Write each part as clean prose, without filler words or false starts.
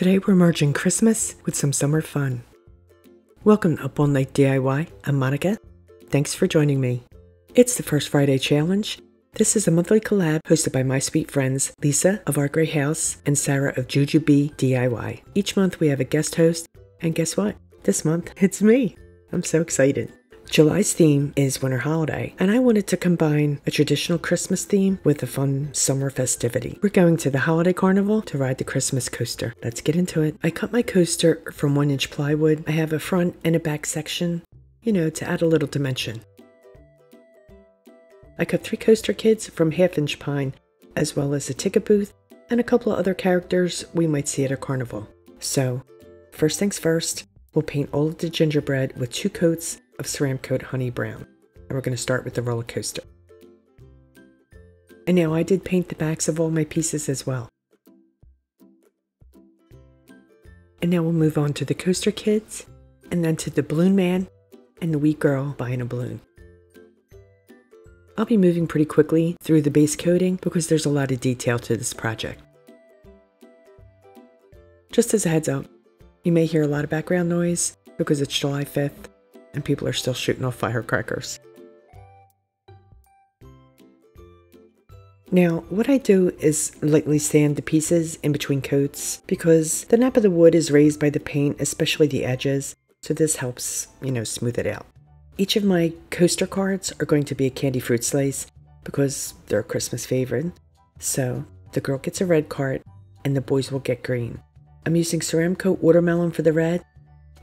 Today we're merging Christmas with some summer fun. Welcome to Up All Night DIY. I'm Monica. Thanks for joining me. It's the First Friday Challenge. This is a monthly collab hosted by my sweet friends Lisa of Art Grey House and Sarah of Juju Bee DIY. Each month we have a guest host, and guess what? This month it's me. I'm so excited. July's theme is Winter Holiday, and I wanted to combine a traditional Christmas theme with a fun summer festivity. We're going to the holiday carnival to ride the Christmas coaster. Let's get into it. I cut my coaster from 1-inch plywood. I have a front and a back section, to add a little dimension. I cut 3 coaster kids from 1/2-inch pine, as well as a ticket booth and a couple of other characters we might see at a carnival. So, first things first, we'll paint all of the gingerbread with 2 coats of Ceramcoat Honey Brown. And we're going to start with the roller coaster. And now I did paint the backs of all my pieces as well. And now we'll move on to the coaster kids, and then to the balloon man and the wee girl buying a balloon. I'll be moving pretty quickly through the base coating because there's a lot of detail to this project. Just as a heads up, you may hear a lot of background noise because it's July 5th and people are still shooting off firecrackers. Now, what I do is lightly sand the pieces in between coats because the nap of the wood is raised by the paint, especially the edges, so this helps, smooth it out. Each of my coaster cards are going to be a candy fruit slice because they're a Christmas favorite. So, the girl gets a red card and the boys will get green. I'm using Ceramcoat Watermelon for the red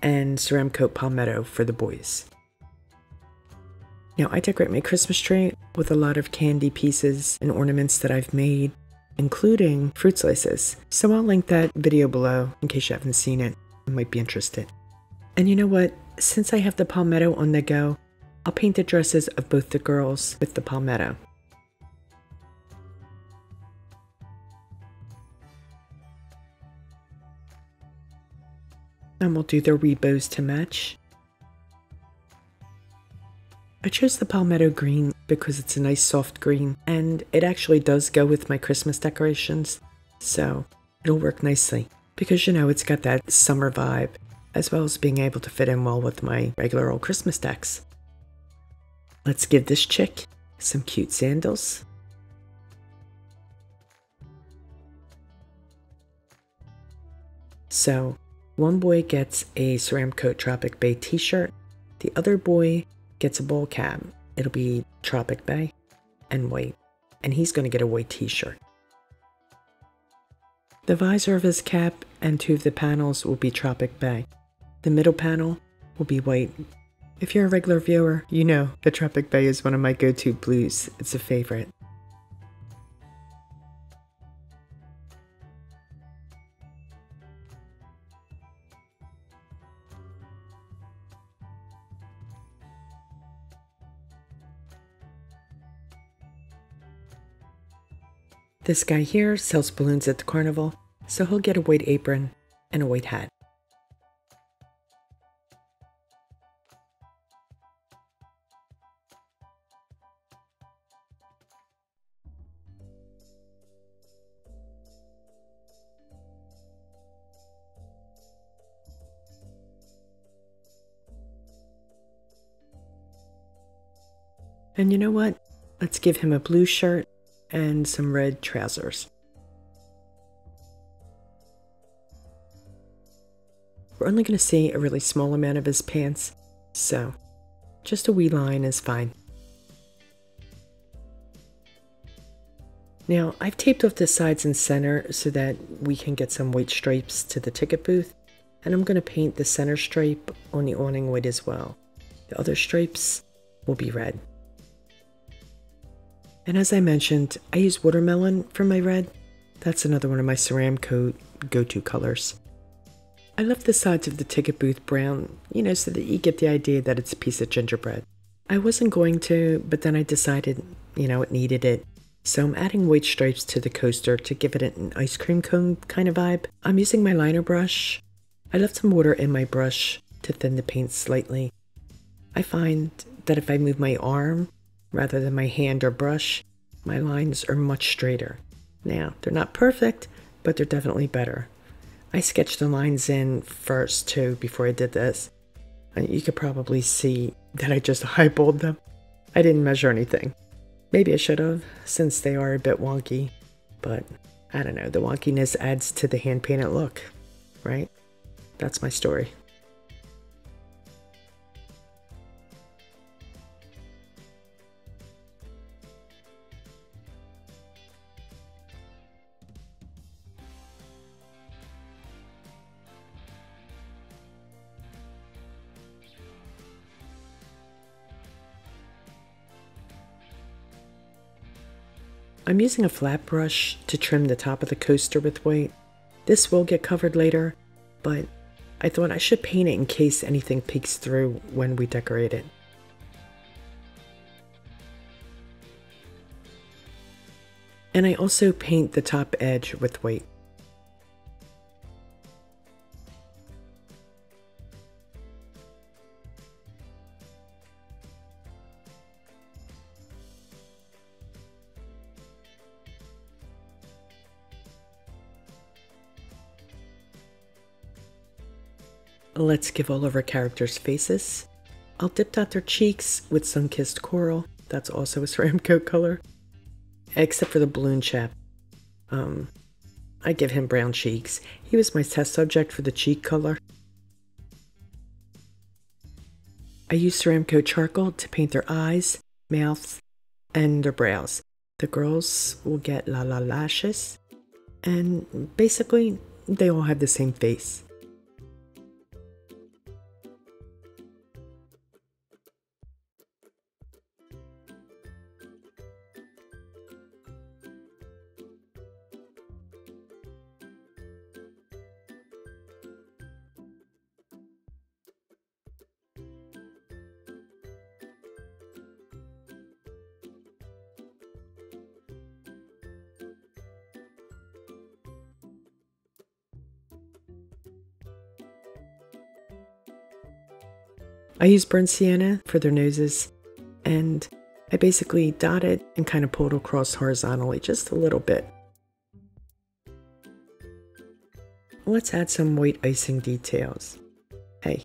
and Ceramcoat Palmetto for the boys. Now I decorate my Christmas tree with a lot of candy pieces and ornaments that I've made, including fruit slices. So I'll link that video below in case you haven't seen it and might be interested. And you know what? Since I have the Palmetto on the go, I'll paint the dresses of both the girls with the Palmetto. And we'll do their wee bows to match. I chose the Palmetto green because it's a nice soft green and it actually does go with my Christmas decorations, so it'll work nicely because it's got that summer vibe as well as being able to fit in well with my regular old Christmas decks. Let's give this chick some cute sandals. So one boy gets a Ceramcoat Tropic Bay t-shirt. The other boy gets a bowl cap. It'll be Tropic Bay and white. And he's going to get a white t-shirt. The visor of his cap and 2 of the panels will be Tropic Bay. The middle panel will be white. If you're a regular viewer, you know the Tropic Bay is one of my go-to blues. It's a favorite. This guy here sells balloons at the carnival, so he'll get a white apron and a white hat. And you know what? Let's give him a blue shirt and some red trousers. We're only going to see a really small amount of his pants, so just a wee line is fine. Now, I've taped off the sides and center so that we can get some white stripes to the ticket booth, and I'm going to paint the center stripe on the awning white as well. The other stripes will be red. And as I mentioned, I use watermelon for my red. That's another one of my Ceramcoat go-to colors. I left the sides of the ticket booth brown, so that you get the idea that it's a piece of gingerbread. I wasn't going to, but then I decided, it needed it. So I'm adding white stripes to the coaster to give it an ice cream cone kind of vibe. I'm using my liner brush. I left some water in my brush to thin the paint slightly. I find that if I move my arm, rather than my hand or brush, my lines are much straighter. Now, they're not perfect, but they're definitely better. I sketched the lines in first too before I did this. And you could probably see that I just eyeballed them. I didn't measure anything. Maybe I should have, since they are a bit wonky. But I don't know, the wonkiness adds to the hand-painted look, right? That's my story. I'm using a flat brush to trim the top of the coaster with white. This will get covered later, but I thought I should paint it in case anything peeks through when we decorate it. And I also paint the top edge with white. Let's give all of our characters faces. I'll dip dot their cheeks with sun-kissed coral. That's also a Ceramcoat color. Except for the balloon chap. I give him brown cheeks. He was my test subject for the cheek color. I use Ceramcoat charcoal to paint their eyes, mouths, and their brows. The girls will get la lashes. And basically, they all have the same face. I use burnt sienna for their noses, and I basically dot it and kind of pull it across horizontally just a little bit. Let's add some white icing details. Hey,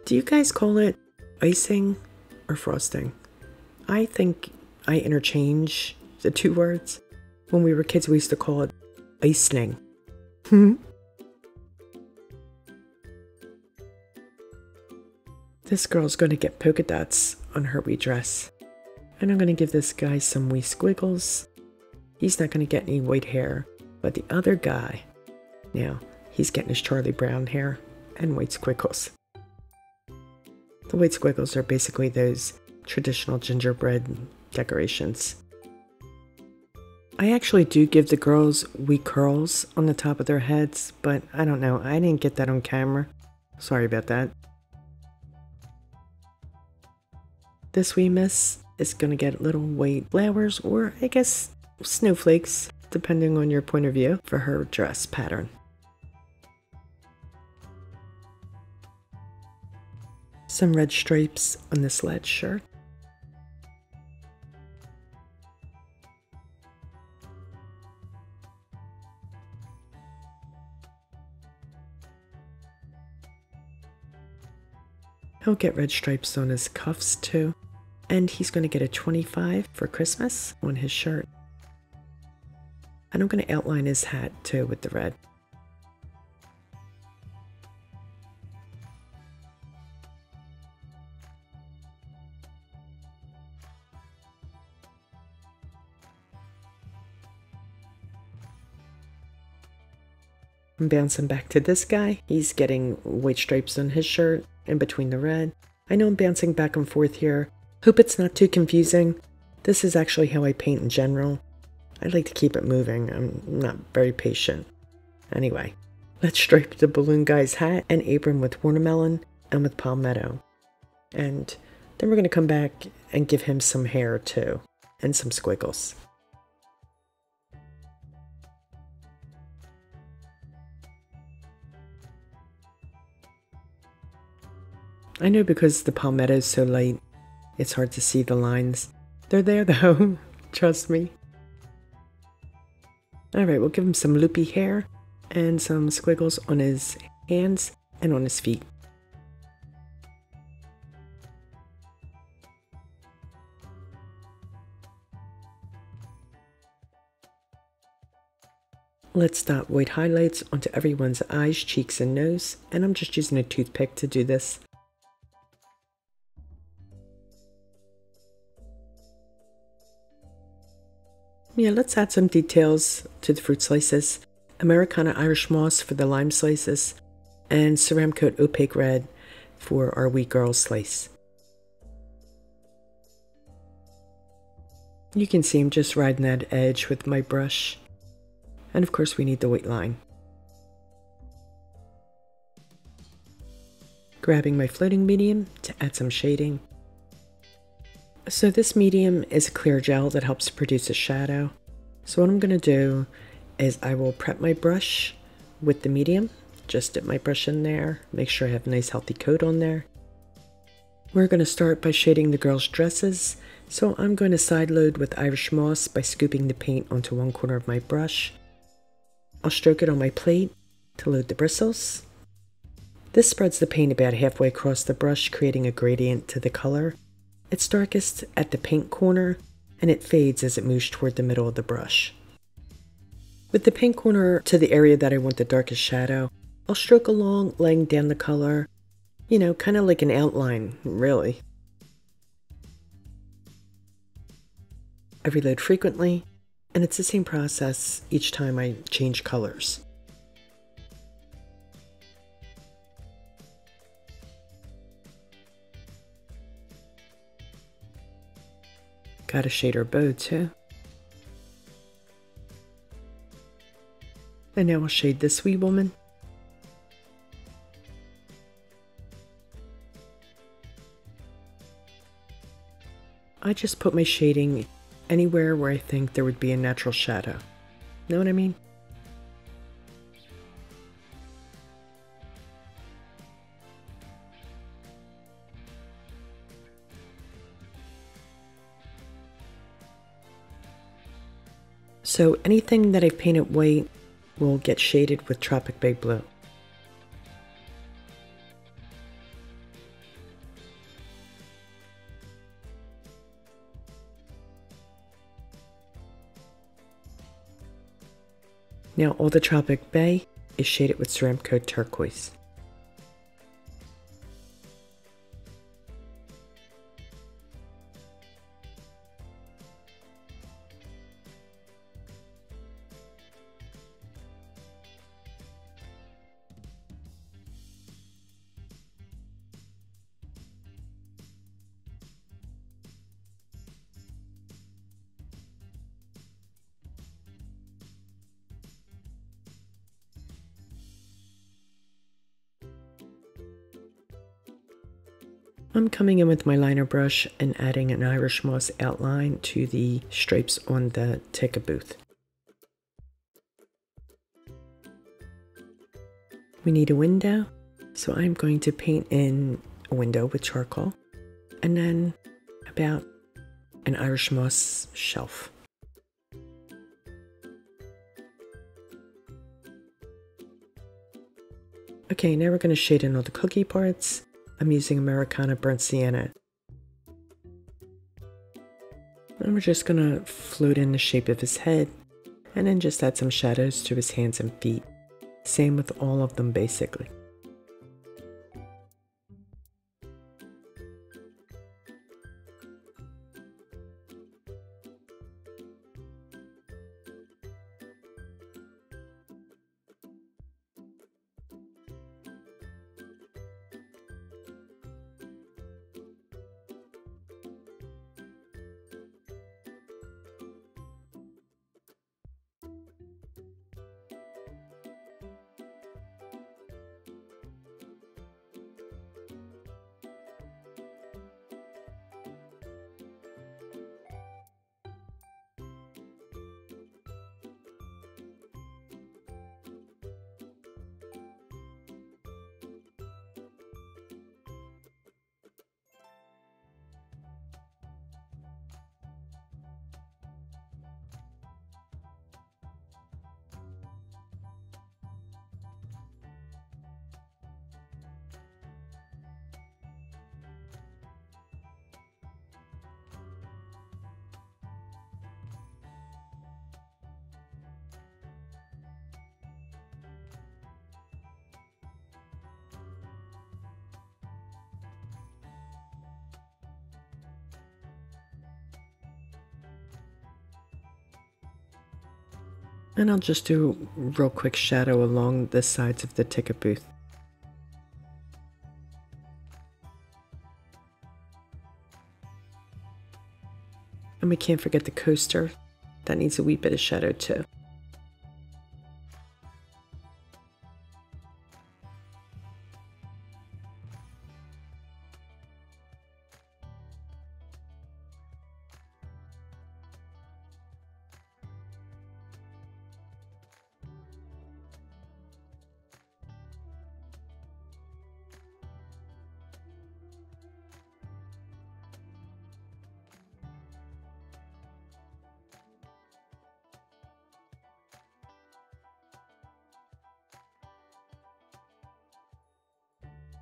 do you guys call it icing or frosting? I think I interchange the two words. When we were kids, we used to call it icing. This girl's going to get polka dots on her wee dress. And I'm going to give this guy some wee squiggles. He's not going to get any white hair, but the other guy, now, he's getting his Charlie Brown hair and white squiggles. The white squiggles are basically those traditional gingerbread decorations. I actually do give the girls wee curls on the top of their heads, but I don't know, I didn't get that on camera. Sorry about that. This wee miss is going to get little white flowers, or I guess snowflakes, depending on your point of view, for her dress pattern. Some red stripes on this lead shirt. He'll get red stripes on his cuffs too. And he's going to get a 25 for Christmas on his shirt. And I'm going to outline his hat too with the red. I'm bouncing back to this guy. He's getting white stripes on his shirt in between the red. I know I'm bouncing back and forth here. Hope it's not too confusing. This is actually how I paint in general. I like to keep it moving. I'm not very patient. Anyway, let's stripe the balloon guy's hat and apron with watermelon and with palmetto. And then we're going to come back and give him some hair too, and some squiggles. I know because the palmetto is so light, it's hard to see the lines. They're there though, trust me. Alright, we'll give him some loopy hair and some squiggles on his hands and on his feet. Let's dot white highlights onto everyone's eyes, cheeks, and nose, and I'm just using a toothpick to do this. Yeah, let's add some details to the fruit slices. Americana Irish Moss for the lime slices, and Ceramcoat Opaque Red for our Wheat Girls slice. You can see I'm just riding that edge with my brush. And of course we need the white line. Grabbing my floating medium to add some shading. So this medium is a clear gel that helps produce a shadow. So what I'm going to do is I will prep my brush with the medium. Just dip my brush in there, make sure I have a nice healthy coat on there. We're going to start by shading the girls' dresses. So I'm going to side load with Irish Moss by scooping the paint onto one corner of my brush. I'll stroke it on my plate to load the bristles. This spreads the paint about halfway across the brush, creating a gradient to the color. It's darkest at the paint corner, and it fades as it moves toward the middle of the brush. With the paint corner to the area that I want the darkest shadow, I'll stroke along, laying down the color, you know, kind of like an outline, really. I reload frequently, and it's the same process each time I change colors. Gotta shade her bow too. And now I'll shade this wee woman. I just put my shading anywhere where I think there would be a natural shadow. Know what I mean? So anything that I've painted white will get shaded with Tropic Bay Blue. Now all the Tropic Bay is shaded with Ceramcoat Turquoise. I'm coming in with my liner brush and adding an Irish Moss outline to the stripes on the ticket booth. We need a window, so I'm going to paint in a window with charcoal, and then about an Irish Moss shelf. Okay, now we're going to shade in all the cookie parts. I'm using Americana Burnt Sienna. And we're just going to float in the shape of his head, and then just add some shadows to his hands and feet. Same with all of them basically. And I'll just do a real quick shadow along the sides of the ticket booth. And we can't forget the coaster. That needs a wee bit of shadow too.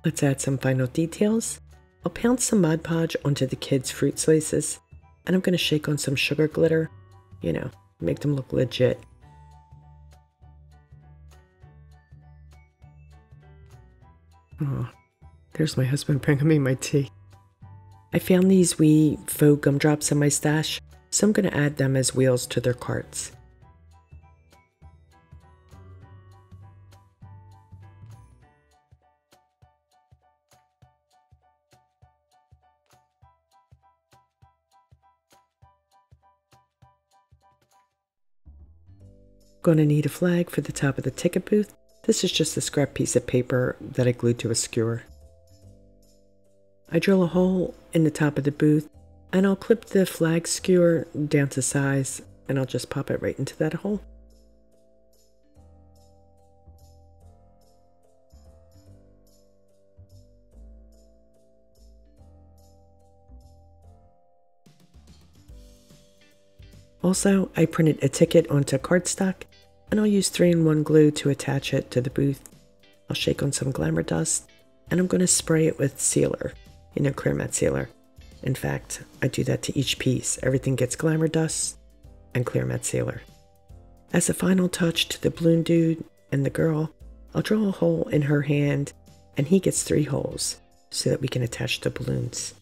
Let's add some final details. I'll pound some Mod Podge onto the kids' fruit slices, and I'm going to shake on some sugar glitter, you know, make them look legit. Oh, there's my husband bringing me my tea. I found these wee faux gumdrops in my stash, so I'm going to add them as wheels to their carts. Gonna need a flag for the top of the ticket booth. This is just a scrap piece of paper that I glued to a skewer. I drill a hole in the top of the booth and I'll clip the flag skewer down to size and I'll just pop it right into that hole. Also, I printed a ticket onto cardstock, and I'll use 3-in-1 glue to attach it to the booth. I'll shake on some Glamour Dust, and I'm going to spray it with sealer, you know, clear matte sealer. In fact, I do that to each piece. Everything gets Glamour Dust and clear matte sealer. As a final touch to the balloon dude and the girl, I'll draw a hole in her hand, and he gets 3 holes, so that we can attach the balloons.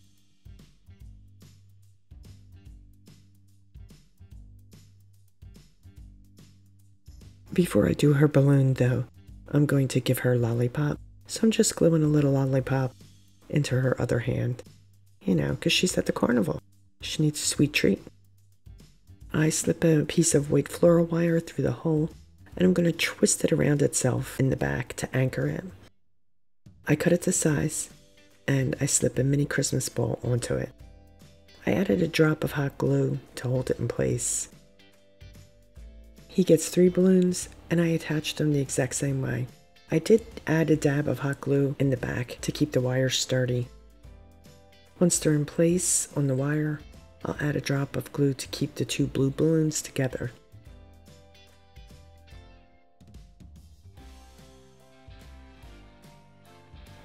Before I do her balloon though, I'm going to give her a lollipop, so I'm just gluing a little lollipop into her other hand. You know, because she's at the carnival. She needs a sweet treat. I slip a piece of white floral wire through the hole, and I'm going to twist it around itself in the back to anchor it. I cut it to size, and I slip a mini Christmas ball onto it. I added a drop of hot glue to hold it in place. He gets 3 balloons, and I attached them the exact same way. I did add a dab of hot glue in the back to keep the wire sturdy. Once they're in place on the wire, I'll add a drop of glue to keep the 2 blue balloons together.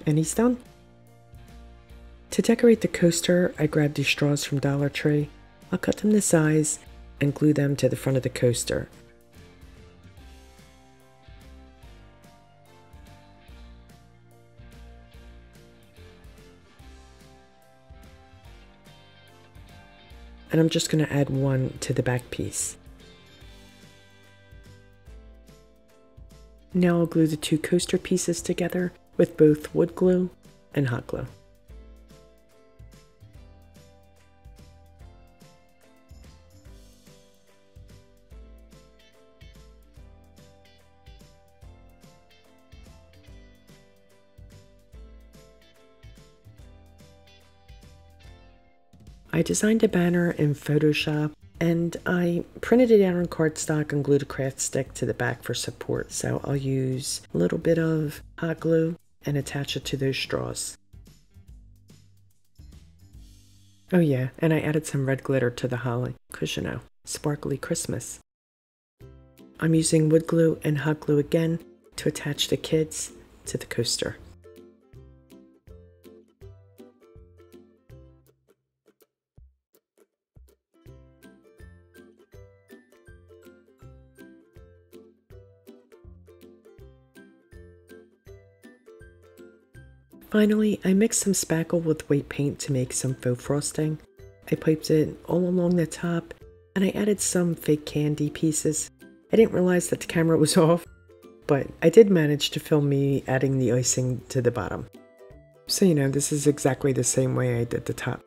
And he's done. To decorate the coaster, I grabbed these straws from Dollar Tree. I'll cut them to size and glue them to the front of the coaster. And I'm just going to add 1 to the back piece. Now I'll glue the 2 coaster pieces together with both wood glue and hot glue. I designed a banner in Photoshop and I printed it out on cardstock and glued a craft stick to the back for support. So I'll use a little bit of hot glue and attach it to those straws. Oh yeah, and I added some red glitter to the holly, because you know, sparkly Christmas. I'm using wood glue and hot glue again to attach the kids to the coaster. Finally, I mixed some spackle with white paint to make some faux frosting. I piped it all along the top, and I added some fake candy pieces I didn't realize that the camera was off, but I did manage to film me adding the icing to the bottom. So this is exactly the same way I did the top.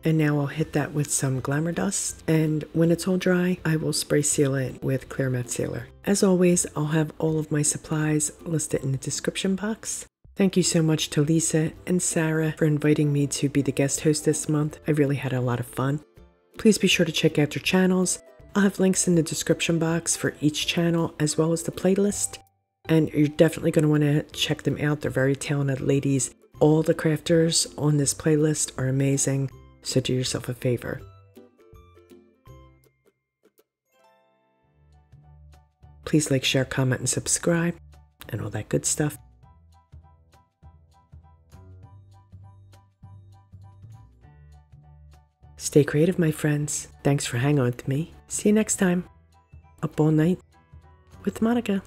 And now I'll hit that with some Glamour Dust, and when it's all dry, I will spray seal it with clear matte sealer. As always, I'll have all of my supplies listed in the description box. Thank you so much to Lisa and Sarah for inviting me to be the guest host this month. I really had a lot of fun. Please be sure to check out their channels. I'll have links in the description box for each channel as well as the playlist. And you're definitely going to want to check them out. They're very talented ladies. All the crafters on this playlist are amazing. So do yourself a favor. Please like, share, comment, and subscribe, and all that good stuff. Stay creative, my friends. Thanks for hanging on with me. See you next time. Up all night with Monica.